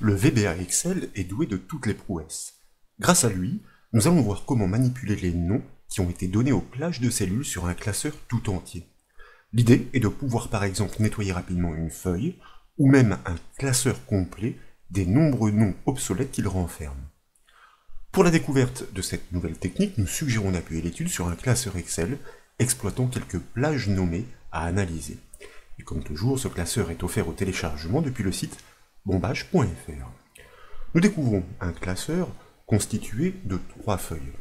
Le VBA Excel est doué de toutes les prouesses. Grâce à lui, nous allons voir comment manipuler les noms qui ont été donnés aux plages de cellules sur un classeur tout entier. L'idée est de pouvoir par exemple nettoyer rapidement une feuille, ou même un classeur complet des nombreux noms obsolètes qu'il renferme. Pour la découverte de cette nouvelle technique, nous suggérons d'appuyer l'étude sur un classeur Excel exploitant quelques plages nommées à analyser. Et comme toujours, ce classeur est offert au téléchargement depuis le site bombage.fr. Nous découvrons un classeur constitué de 3 feuilles.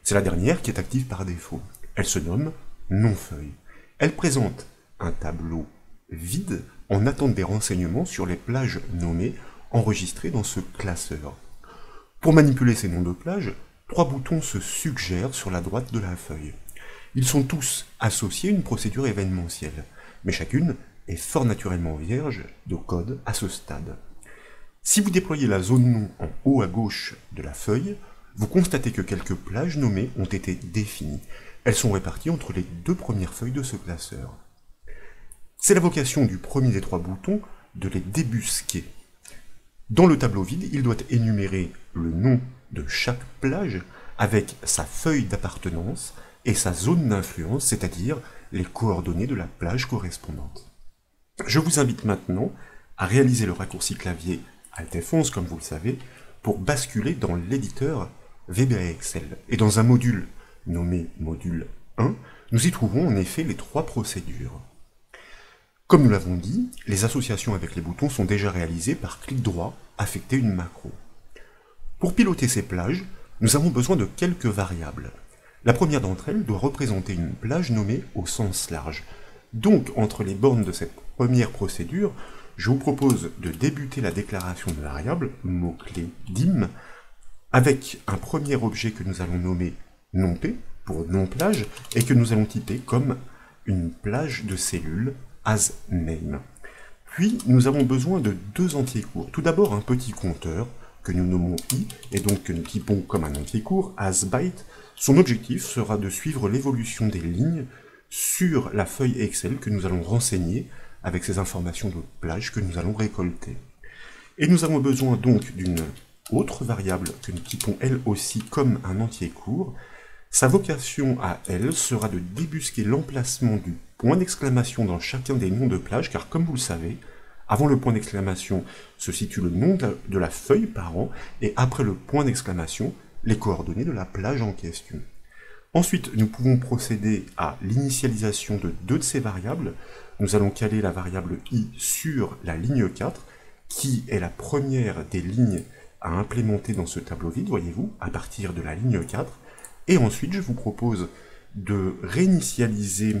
C'est la dernière qui est active par défaut. Elle se nomme nom-feuille. Elle présente un tableau vide en attente des renseignements sur les plages nommées enregistrées dans ce classeur. Pour manipuler ces noms de plages, 3 boutons se suggèrent sur la droite de la feuille. Ils sont tous associés à une procédure événementielle, mais chacune est fort naturellement vierge de code à ce stade. Si vous déployez la zone nom en haut à gauche de la feuille, vous constatez que quelques plages nommées ont été définies. Elles sont réparties entre les 2 premières feuilles de ce classeur. C'est la vocation du premier des 3 boutons de les débusquer. Dans le tableau vide, il doit énumérer le nom de chaque plage avec sa feuille d'appartenance et sa zone d'influence, c'est-à-dire les coordonnées de la plage correspondante. Je vous invite maintenant à réaliser le raccourci clavier Alt F11, comme vous le savez, pour basculer dans l'éditeur VBA Excel. Et dans un module nommé module 1, nous y trouvons en effet les 3 procédures. Comme nous l'avons dit, les associations avec les boutons sont déjà réalisées par clic droit, affecter une macro. Pour piloter ces plages, nous avons besoin de quelques variables. La première d'entre elles doit représenter une plage nommée au sens large. Donc, entre les bornes de cette première procédure, je vous propose de débuter la déclaration de variable, mot-clé dim, avec un premier objet que nous allons nommer nom-p, pour nom-plage, et que nous allons typer comme une plage de cellules asName. Puis, nous avons besoin de 2 entiers courts. Tout d'abord, un petit compteur, que nous nommons i, et donc que nous typons comme un entier court, asByte. Son objectif sera de suivre l'évolution des lignes sur la feuille Excel que nous allons renseigner avec ces informations de plage que nous allons récolter. Et nous avons besoin donc d'une autre variable que nous typons elle aussi comme un entier court. Sa vocation à elle sera de débusquer l'emplacement du point d'exclamation dans chacun des noms de plage, car comme vous le savez, avant le point d'exclamation se situe le nom de la feuille parent, et après le point d'exclamation, les coordonnées de la plage en question. Ensuite, nous pouvons procéder à l'initialisation de 2 de ces variables. Nous allons caler la variable i sur la ligne 4, qui est la première des lignes à implémenter dans ce tableau vide, voyez-vous, à partir de la ligne 4. Et ensuite, je vous propose de réinitialiser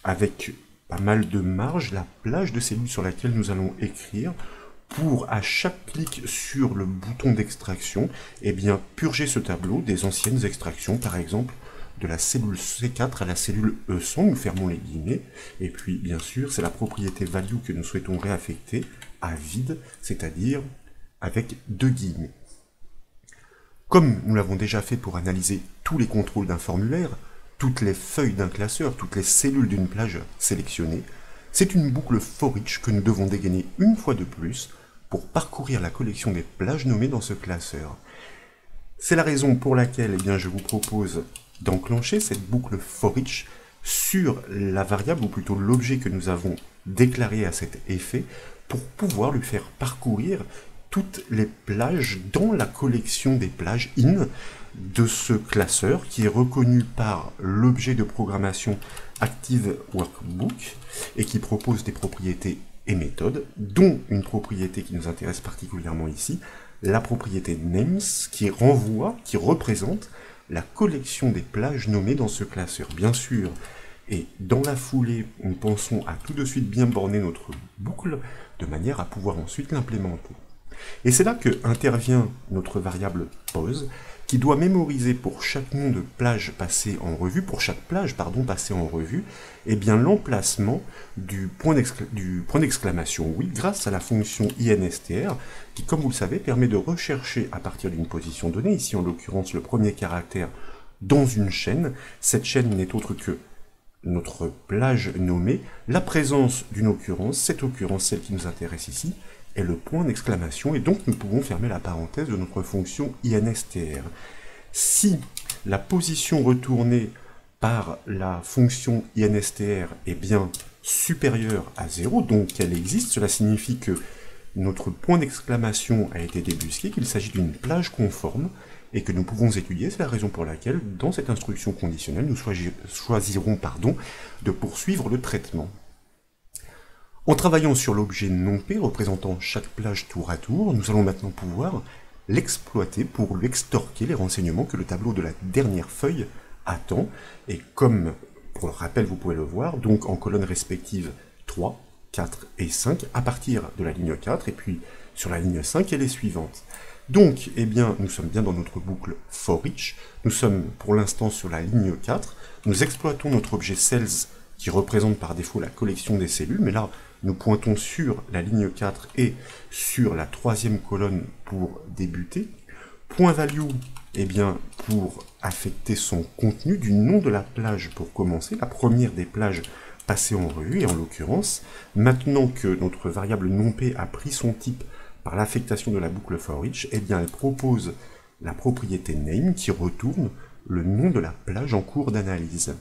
avec pas mal de marge la plage de cellules sur laquelle nous allons écrire, pour à chaque clic sur le bouton d'extraction, eh bien, purger ce tableau des anciennes extractions, par exemple, de la cellule C4 à la cellule E100, nous fermons les guillemets, et puis, bien sûr, c'est la propriété value que nous souhaitons réaffecter à vide, c'est-à-dire avec 2 guillemets. Comme nous l'avons déjà fait pour analyser tous les contrôles d'un formulaire, toutes les feuilles d'un classeur, toutes les cellules d'une plage sélectionnées, c'est une boucle for each que nous devons dégainer une fois de plus pour parcourir la collection des plages nommées dans ce classeur. C'est la raison pour laquelle eh bien, je vous propose d'enclencher cette boucle for each sur la variable, ou plutôt l'objet que nous avons déclaré à cet effet, pour pouvoir lui faire parcourir toutes les plages dans la collection des plages in de ce classeur qui est reconnu par l'objet de programmation Active Workbook et qui propose des propriétés et méthodes, dont une propriété qui nous intéresse particulièrement ici, la propriété names, qui renvoie, qui représente la collection des plages nommées dans ce classeur. Bien sûr, et dans la foulée, nous pensons à tout de suite bien borner notre boucle de manière à pouvoir ensuite l'implémenter. Et c'est là que intervient notre variable pose, qui doit mémoriser pour chaque nom de plage passé en revue, pour chaque plage, pardon, passée en revue, eh bien l'emplacement du point d'exclamation oui, grâce à la fonction instr, qui, comme vous le savez, permet de rechercher à partir d'une position donnée, ici en l'occurrence le premier caractère, dans une chaîne. Cette chaîne n'est autre que notre plage nommée, la présence d'une occurrence, cette occurrence, celle qui nous intéresse ici, et le point d'exclamation, et donc nous pouvons fermer la parenthèse de notre fonction instr. Si la position retournée par la fonction instr est bien supérieure à 0, donc qu'elle existe, cela signifie que notre point d'exclamation a été débusqué, qu'il s'agit d'une plage conforme, et que nous pouvons étudier. C'est la raison pour laquelle, dans cette instruction conditionnelle, nous choisirons de poursuivre le traitement. En travaillant sur l'objet non-P représentant chaque plage tour à tour, nous allons maintenant pouvoir l'exploiter pour lui extorquer les renseignements que le tableau de la dernière feuille attend, et comme, pour le rappel, vous pouvez le voir, donc en colonnes respectives 3, 4 et 5, à partir de la ligne 4, et puis sur la ligne 5 et les suivantes. Donc, eh bien, nous sommes bien dans notre boucle for each, nous sommes pour l'instant sur la ligne 4, nous exploitons notre objet cells qui représente par défaut la collection des cellules, mais là, nous pointons sur la ligne 4 et sur la troisième colonne pour débuter. Point value, eh bien, pour affecter son contenu du nom de la plage pour commencer, la première des plages passées en revue, et en l'occurrence, maintenant que notre variable non-P a pris son type par l'affectation de la boucle for each, eh bien, elle propose la propriété name qui retourne le nom de la plage en cours d'analyse.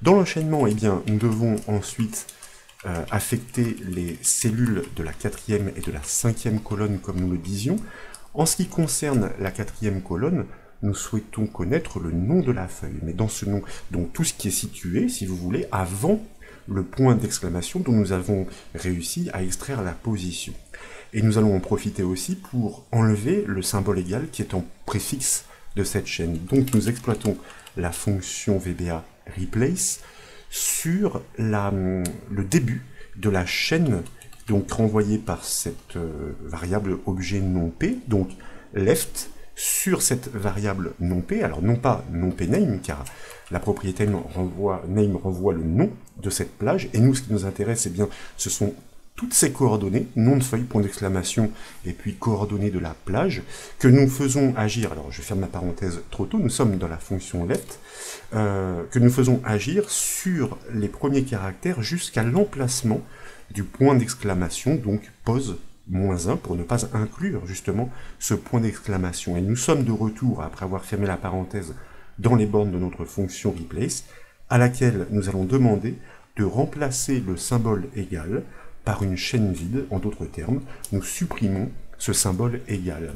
Dans l'enchaînement, eh bien, nous devons ensuite affecter les cellules de la quatrième et de la cinquième colonne, comme nous le disions. En ce qui concerne la quatrième colonne, nous souhaitons connaître le nom de la feuille. Mais dans ce nom, donc tout ce qui est situé, si vous voulez, avant le point d'exclamation dont nous avons réussi à extraire la position. Et nous allons en profiter aussi pour enlever le symbole égal qui est en préfixe de cette chaîne. Donc nous exploitons la fonction VBA replace sur le début de la chaîne, donc renvoyée par cette variable objet non-P, donc left sur cette variable non-P, alors non pas non-P name, car la propriété name renvoie le nom de cette plage, et nous, ce qui nous intéresse, eh bien, ce sont toutes ces coordonnées, nom de feuille, point d'exclamation, et puis coordonnées de la plage, que nous faisons agir, alors je ferme ma parenthèse trop tôt, nous sommes dans la fonction left, que nous faisons agir sur les premiers caractères jusqu'à l'emplacement du point d'exclamation, donc pose -1, pour ne pas inclure justement ce point d'exclamation. Et nous sommes de retour, après avoir fermé la parenthèse, dans les bornes de notre fonction replace, à laquelle nous allons demander de remplacer le symbole égal par une chaîne vide. En d'autres termes, nous supprimons ce symbole égal.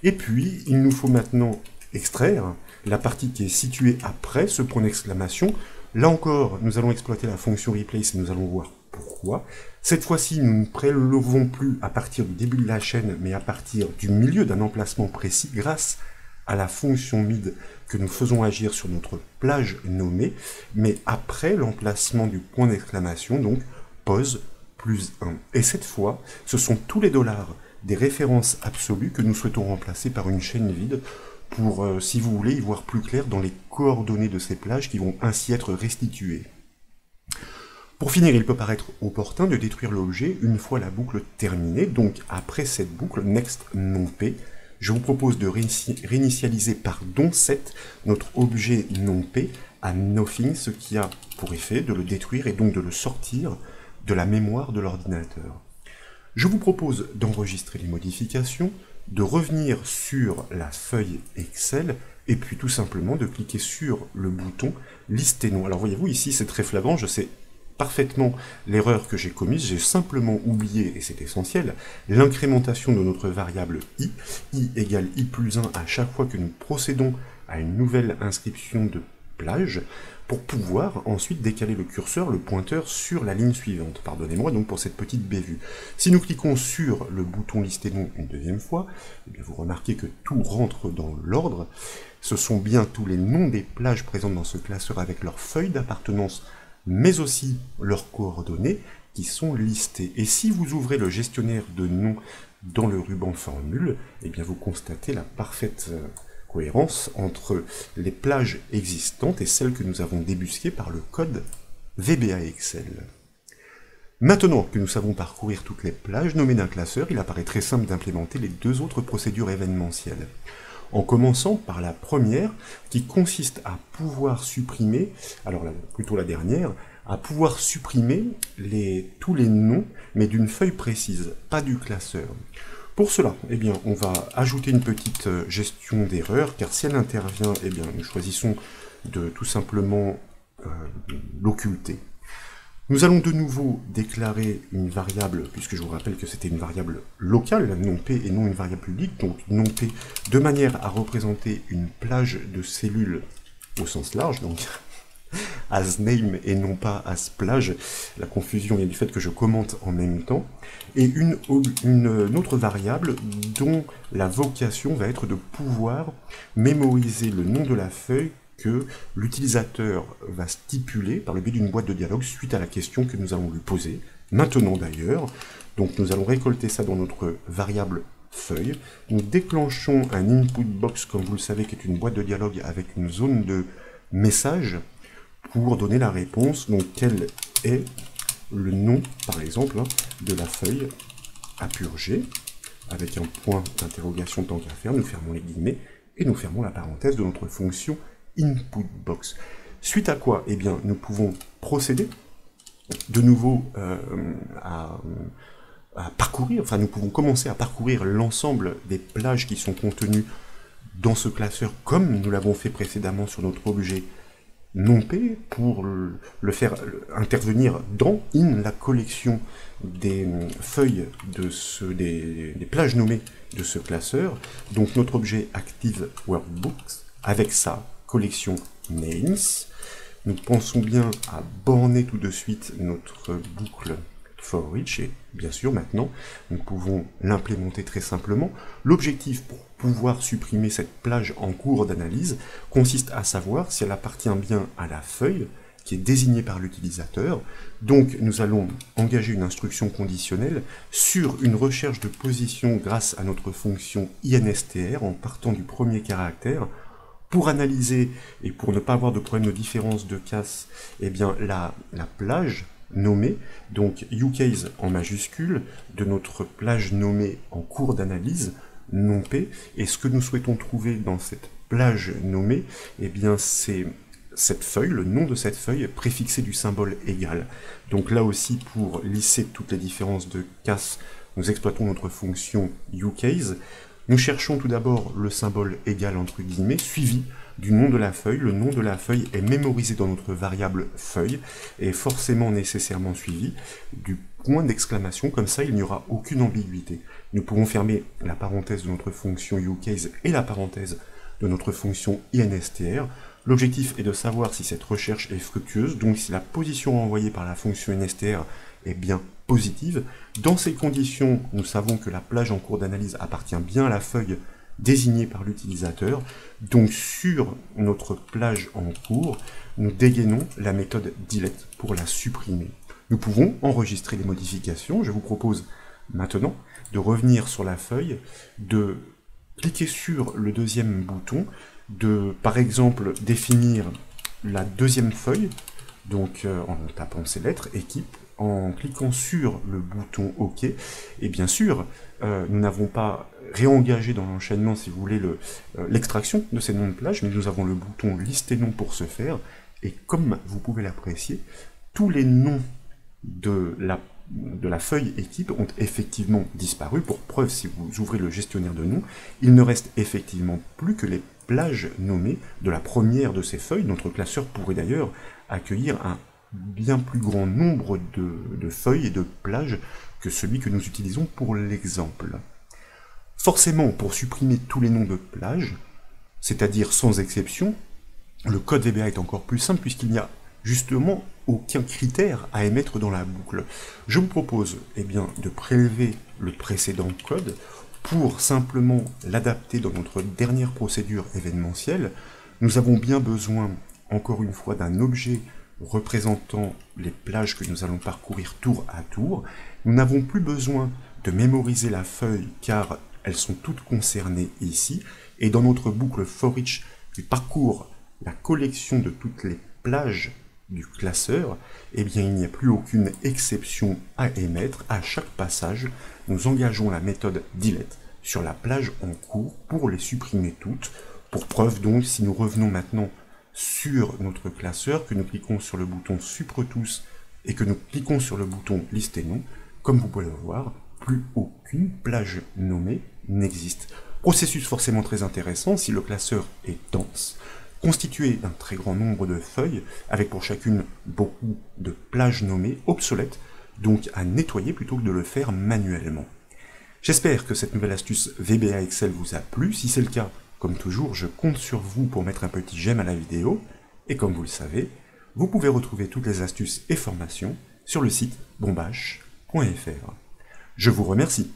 Et puis, il nous faut maintenant extraire la partie qui est située après ce point d'exclamation. Là encore, nous allons exploiter la fonction replace et nous allons voir pourquoi. Cette fois-ci, nous ne prélevons plus à partir du début de la chaîne, mais à partir du milieu d'un emplacement précis grâce à la fonction mid que nous faisons agir sur notre plage nommée, mais après l'emplacement du point d'exclamation, donc pose +1. Et cette fois, ce sont tous les dollars des références absolues que nous souhaitons remplacer par une chaîne vide pour, si vous voulez, y voir plus clair dans les coordonnées de ces plages qui vont ainsi être restituées. Pour finir, il peut paraître opportun de détruire l'objet une fois la boucle terminée, donc après cette boucle next non-P, je vous propose de réinitialiser par don7 notre objet non-P à nothing, ce qui a pour effet de le détruire et donc de le sortir de la mémoire de l'ordinateur. Je vous propose d'enregistrer les modifications, de revenir sur la feuille Excel, et puis tout simplement de cliquer sur le bouton Liste et nom. Alors voyez-vous, ici c'est très flagrant, je sais parfaitement l'erreur que j'ai commise, j'ai simplement oublié, et c'est essentiel, l'incrémentation de notre variable i égale i+1 à chaque fois que nous procédons à une nouvelle inscription de plage, pour pouvoir ensuite décaler le curseur, le pointeur, sur la ligne suivante. Pardonnez-moi donc pour cette petite bévue. Si nous cliquons sur le bouton Lister nom une deuxième fois, eh bien vous remarquez que tout rentre dans l'ordre. Ce sont bien tous les noms des plages présentes dans ce classeur avec leurs feuilles d'appartenance, mais aussi leurs coordonnées qui sont listées. Et si vous ouvrez le gestionnaire de noms dans le ruban formule, eh bien vous constatez la parfaite cohérence entre les plages existantes et celles que nous avons débusquées par le code VBA Excel. Maintenant que nous savons parcourir toutes les plages nommées d'un classeur, il apparaît très simple d'implémenter les deux autres procédures événementielles. En commençant par la première, qui consiste à pouvoir supprimer, alors plutôt la dernière, à pouvoir supprimer tous les noms, mais d'une feuille précise, pas du classeur. Pour cela, eh bien, on va ajouter une petite gestion d'erreur, car si elle intervient, eh bien, nous choisissons de tout simplement l'occulter. Nous allons de nouveau déclarer une variable, puisque je vous rappelle que c'était une variable locale, NomP, et non une variable publique, donc NomP, de manière à représenter une plage de cellules au sens large, donc as name et non pas as plage. La confusion vient du fait que je commente en même temps. Et une autre variable dont la vocation va être de pouvoir mémoriser le nom de la feuille que l'utilisateur va stipuler par le biais d'une boîte de dialogue suite à la question que nous allons lui poser, maintenant d'ailleurs. Donc nous allons récolter ça dans notre variable feuille. Nous déclenchons un input box, comme vous le savez, qui est une boîte de dialogue avec une zone de message pour donner la réponse. Donc quel est le nom, par exemple, de la feuille à purger, avec un point d'interrogation tant qu'à faire, nous fermons les guillemets, et nous fermons la parenthèse de notre fonction input box. Suite à quoi, eh bien, nous pouvons procéder de nouveau à parcourir, enfin nous pouvons commencer à parcourir l'ensemble des plages qui sont contenues dans ce classeur, comme nous l'avons fait précédemment sur notre objet NomP, pour le faire intervenir dans la collection des feuilles des plages nommées de ce classeur. Donc notre objet Active Workbooks avec sa collection Names. Nous pensons bien à borner tout de suite notre boucle for each, et bien sûr maintenant nous pouvons l'implémenter très simplement. L'objectif pour pouvoir supprimer cette plage en cours d'analyse consiste à savoir si elle appartient bien à la feuille qui est désignée par l'utilisateur. Donc nous allons engager une instruction conditionnelle sur une recherche de position grâce à notre fonction instr en partant du premier caractère, pour analyser et pour ne pas avoir de problème de différence de casse, eh bien la plage nommée, donc ucase en majuscule, de notre plage nommée en cours d'analyse, NomP, et ce que nous souhaitons trouver dans cette plage nommée, eh bien c'est cette feuille, le nom de cette feuille préfixé du symbole égal. Donc là aussi, pour lisser toutes les différences de casse, nous exploitons notre fonction ucase. Nous cherchons tout d'abord le symbole égal entre guillemets, suivi du nom de la feuille. Le nom de la feuille est mémorisé dans notre variable feuille et forcément nécessairement suivi du point d'exclamation, comme ça il n'y aura aucune ambiguïté. Nous pouvons fermer la parenthèse de notre fonction ucase et la parenthèse de notre fonction instr. L'objectif est de savoir si cette recherche est fructueuse, donc si la position envoyée par la fonction instr est bien positive. Dans ces conditions, nous savons que la plage en cours d'analyse appartient bien à la feuille désignée par l'utilisateur. Donc sur notre plage en cours, nous dégainons la méthode delete pour la supprimer. Nous pouvons enregistrer les modifications. Je vous propose maintenant de revenir sur la feuille, de cliquer sur le deuxième bouton, de par exemple définir la deuxième feuille, donc en tapant ces lettres, équipe, en cliquant sur le bouton OK, et bien sûr, nous n'avons pas réengagé dans l'enchaînement, si vous voulez, l'extraction de ces noms de plage, mais nous avons le bouton lister nom pour ce faire, et comme vous pouvez l'apprécier, tous les noms de la feuille équipe ont effectivement disparu. Pour preuve, si vous ouvrez le gestionnaire de noms, il ne reste effectivement plus que les plages nommées de la première de ces feuilles. Notre classeur pourrait d'ailleurs accueillir un bien plus grand nombre de feuilles et de plages que celui que nous utilisons pour l'exemple. Forcément, pour supprimer tous les noms de plages, c'est-à-dire sans exception, le code VBA est encore plus simple puisqu'il n'y a justement aucun critère à émettre dans la boucle. Je vous propose de prélever le précédent code pour simplement l'adapter dans notre dernière procédure événementielle. Nous avons bien besoin, encore une fois, d'un objet représentant les plages que nous allons parcourir tour à tour. Nous n'avons plus besoin de mémoriser la feuille car elles sont toutes concernées ici. Et dans notre boucle for each qui parcourt la collection de toutes les plages du classeur, il n'y a plus aucune exception à émettre. À chaque passage, nous engageons la méthode delete sur la plage en cours pour les supprimer toutes. Pour preuve donc, si nous revenons maintenant sur notre classeur, que nous cliquons sur le bouton Supre tous et que nous cliquons sur le bouton Liste et nom, comme vous pouvez le voir, plus aucune plage nommée n'existe. Processus forcément très intéressant si le classeur est dense, constitué d'un très grand nombre de feuilles, avec pour chacune beaucoup de plages nommées obsolètes, donc à nettoyer plutôt que de le faire manuellement. J'espère que cette nouvelle astuce VBA Excel vous a plu. Si c'est le cas, comme toujours, je compte sur vous pour mettre un petit j'aime à la vidéo. Et comme vous le savez, vous pouvez retrouver toutes les astuces et formations sur le site bombache.fr. Je vous remercie.